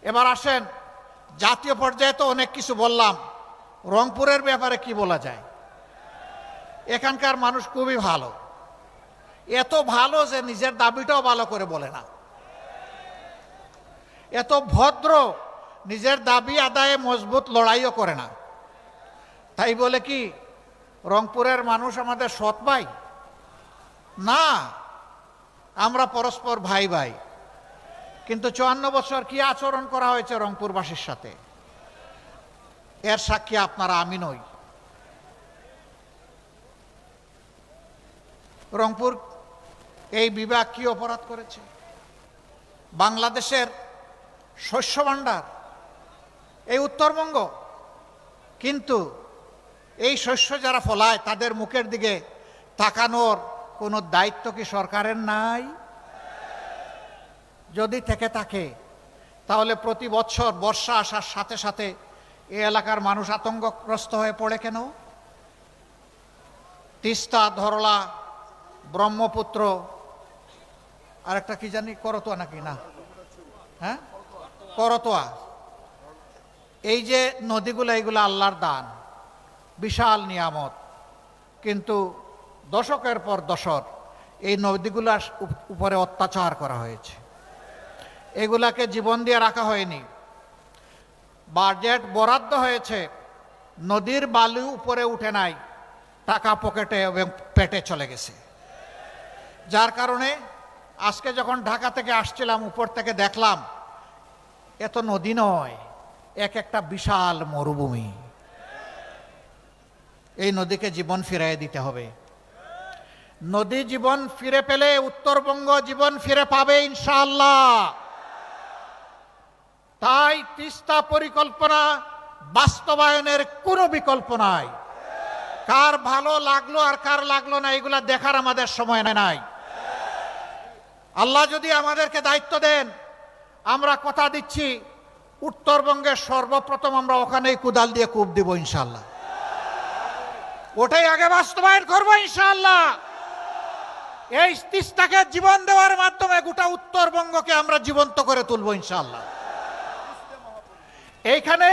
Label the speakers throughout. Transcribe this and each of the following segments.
Speaker 1: এবার আসেন, জাতীয় পর্যায়ে তো অনেক কিছু বললাম, রংপুরের ব্যাপারে কি বলা যায়? এখানকার মানুষ খুবই ভালো, এত ভালো যে নিজের দাবিটাও ভালো করে বলে না, এত ভদ্র, নিজের দাবি আদায়ে মজবুত লড়াইও করে না। তাই বলে কি রংপুরের মানুষ আমাদের সৎ ভাই? না, আমরা পরস্পর ভাই ভাই। কিন্তু 54 বছর কি আচরণ করা হয়েছে রংপুরবাসীর সাথে, এর সাক্ষী আপনারা, আমি নই। রংপুর এই বিভাগ কি অপরাধ করেছে? বাংলাদেশের শস্য ভাণ্ডার এই উত্তরবঙ্গ, কিন্তু এই শস্য যারা ফলায় তাদের মুখের দিকে তাকানোর কোনো দায়িত্ব কি সরকারের নাই? যদি থেকে থাকে তাহলে প্রতি বছর বর্ষা আসার সাথে সাথে এই এলাকার মানুষ আতঙ্কগ্রস্ত হয়ে পড়ে কেন? তিস্তা, ধরলা, ব্রহ্মপুত্র, আরেকটা কি জানি, করতোয়া নাকি, না হ্যাঁ করতোয়া, এই যে নদীগুলো, এইগুলো আল্লাহর দান, বিশাল নিয়ামত, কিন্তু দশকের পর দশক এই নদীগুলোর উপরে অত্যাচার করা হয়েছে, এগুলাকে জীবন দিয়ে রাখা হয়নি। বাজেট বরাদ্দ হয়েছে, নদীর বালু উপরে উঠে নাই, টাকা পকেটে এবং পেটে চলে গেছে। যার কারণে আজকে যখন ঢাকা থেকে আসছিলাম, উপর থেকে দেখলাম এত নদী নয়, এক একটা বিশাল মরুভূমি। এই নদীকে জীবন ফিরিয়ে দিতে হবে। নদী জীবন ফিরে পেলে উত্তরবঙ্গ জীবন ফিরে পাবে ইনশাআল্লাহ। তাই তিস্তা পরিকল্পনা বাস্তবায়নের কোনো বিকল্প নাই। কার ভালো লাগলো আর কার লাগলো না এগুলা দেখার আমাদের সময় নাই। আল্লাহ যদি আমাদেরকে দায়িত্ব দেন, আমরা কথা দিচ্ছি উত্তরবঙ্গের সর্বপ্রথম আমরা ওখানেই কুদাল দিয়ে কূপ দিব ইনশাআল্লাহ। ওটাই আগে বাস্তবায়ন করবো ইনশাআল্লাহ। এই তিস্তাকে জীবন দেওয়ার মাধ্যমে গোটা উত্তরবঙ্গকে আমরা জীবন্ত করে তুলবো ইনশাআল্লাহ। এইখানে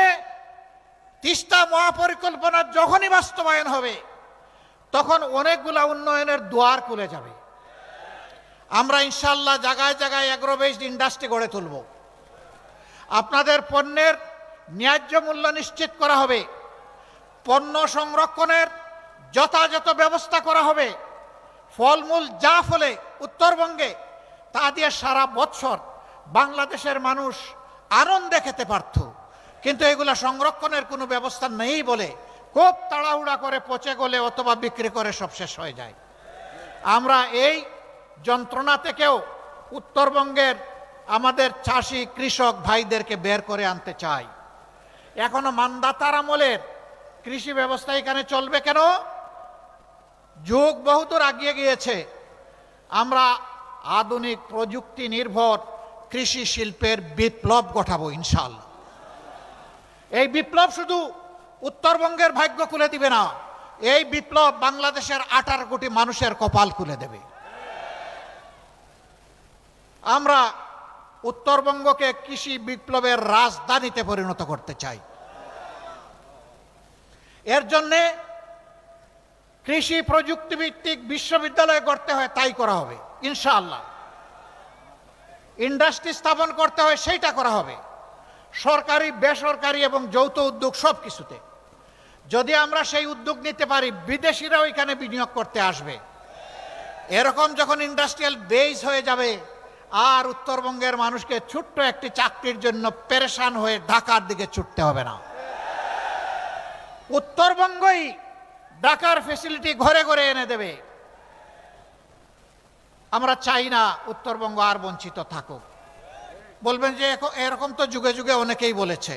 Speaker 1: তিস্তা মহাপরিকল্পনা যখনই বাস্তবায়ন হবে তখন অনেকগুলা উন্নয়নের দুয়ার খুলে যাবে। আমরা ইনশাআল্লাহ জায়গায় জায়গায় এগ্রো বেসড ইন্ডাস্ট্রি গড়ে তুলব। আপনাদের পণ্যের ন্যায্য মূল্য নিশ্চিত করা হবে, পণ্য সংরক্ষণের যথাযথ ব্যবস্থা করা হবে। ফলমূল যা ফলে উত্তরবঙ্গে তা দিয়ে সারা বছর বাংলাদেশের মানুষ আনন্দে খেতে পারত, কিন্তু এগুলা সংরক্ষণের কোনো ব্যবস্থা নেই বলে খুব তাড়াহুড়া করে পচে গলে অথবা বিক্রি করে সব শেষ হয়ে যায়। আমরা এই যন্ত্রণা থেকেও উত্তরবঙ্গের আমাদের চাষি কৃষক ভাইদেরকে বের করে আনতে চাই। এখনো মান্দাতার আমলের কৃষি ব্যবস্থা এখানে চলবে কেন? যুগ বহুদূর এগিয়ে গিয়েছে। আমরা আধুনিক প্রযুক্তি নির্ভর কৃষি শিল্পের বিপ্লব ঘটাবো ইনশাআল্লাহ। এই বিপ্লব শুধু উত্তরবঙ্গের ভাগ্য খুলে দিবে না, এই বিপ্লব বাংলাদেশের 18 কোটি মানুষের কপাল খুলে দেবে। আমরা উত্তরবঙ্গকে কৃষি বিপ্লবের রাজধানীতে পরিণত করতে চাই। এর জন্যে কৃষি প্রযুক্তিভিত্তিক বিশ্ববিদ্যালয় গড়তে হয়, তাই করা হবে ইনশাআল্লাহ। ইন্ডাস্ট্রি স্থাপন করতে হয়, সেইটা করা হবে। সরকারি, বেসরকারি এবং যৌথ উদ্যোগ সব কিছুতে যদি আমরা সেই উদ্যোগ নিতে পারি, বিদেশিরাও এখানে বিনিয়োগ করতে আসবে। এরকম যখন ইন্ডাস্ট্রিয়াল বেস হয়ে যাবে, আর উত্তরবঙ্গের মানুষকে ছোট্ট একটি চাকরির জন্য পেরেশান হয়ে ঢাকার দিকে ছুটতে হবে না। উত্তরবঙ্গই ঢাকার ফ্যাসিলিটি ঘরে ঘরে এনে দেবে। আমরা চাই না উত্তরবঙ্গ আর বঞ্চিত থাকুক। বলবেন যে এরকম তো যুগে যুগে অনেকেই বলেছে,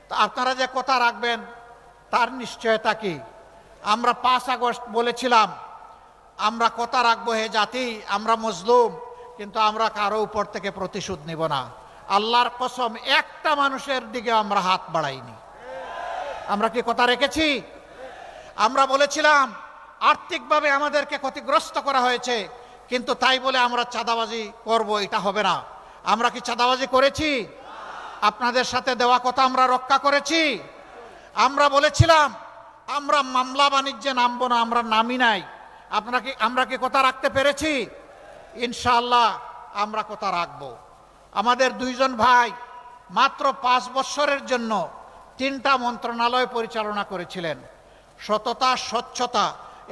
Speaker 1: তা আপনারা যে কথা রাখবেন তার নিশ্চয়তা কি? আমরা 5 আগস্ট বলেছিলাম আমরা কথা রাখবো, হে জাতি আমরা মজলুম, কিন্তু আমরা কারো উপর থেকে প্রতিশোধ নিব না। আল্লাহর কসম, একটা মানুষের দিকে আমরা হাত বাড়াইনি। আমরা কি কথা রেখেছি? আমরা বলেছিলাম আর্থিকভাবে আমাদেরকে ক্ষতিগ্রস্ত করা হয়েছে, কিন্তু তাই বলে আমরা চাঁদাবাজি করব, এটা হবে না। আমরা কি চাঁদাবাজি করেছি? আপনাদের সাথে দেওয়া কথা আমরা রক্ষা করেছি। আমরা বলেছিলাম আমরা মামলা বাণিজ্যে নামবো না, আমরা নামি নাই। আমরা কি কথা রাখতে পেরেছি? ইনশাআল্লাহ আমরা কথা রাখবো। আমাদের দুইজন ভাই মাত্র 5 বছরের জন্য 3টা মন্ত্রণালয় পরিচালনা করেছিলেন। সততা, স্বচ্ছতা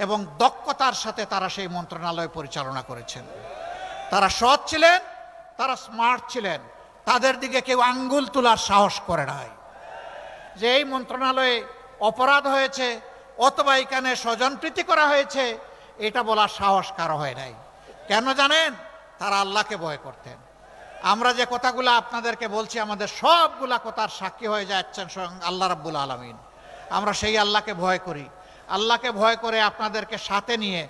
Speaker 1: এবং দক্ষতার সাথে তারা সেই মন্ত্রণালয় পরিচালনা করেছেন। তারা সৎ ছিলেন, তারা স্মার্ট ছিলেন। তাদের দিকে কেউ আঙ্গুল তোলার সাহস করে নাই যে এই মন্ত্রণালয়ে অপরাধ হয়েছে অথবা এখানে স্বজনপ্রীতি করা হয়েছে, এটা বলার সাহস কারো হয় নাই। কেন জানেন? তারা আল্লাহকে ভয় করতেন। আমরা যে কথাগুলো আপনাদেরকে বলছি, আমাদের সবগুলা কথার সাক্ষী হয়ে যাচ্ছেন স্বয়ং আল্লাহ রাব্বুল আলামিন। আমরা সেই আল্লাহকে ভয় করি। আল্লাহকে ভয় করে আপনাদেরকে সাথে নিয়ে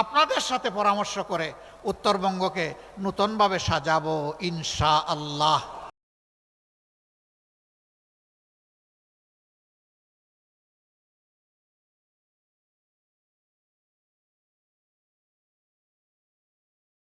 Speaker 1: আপনাদের সাথে পরামর্শ করে উত্তরবঙ্গকে নূতনভাবে সাজাবো ইনশাআল্লাহ।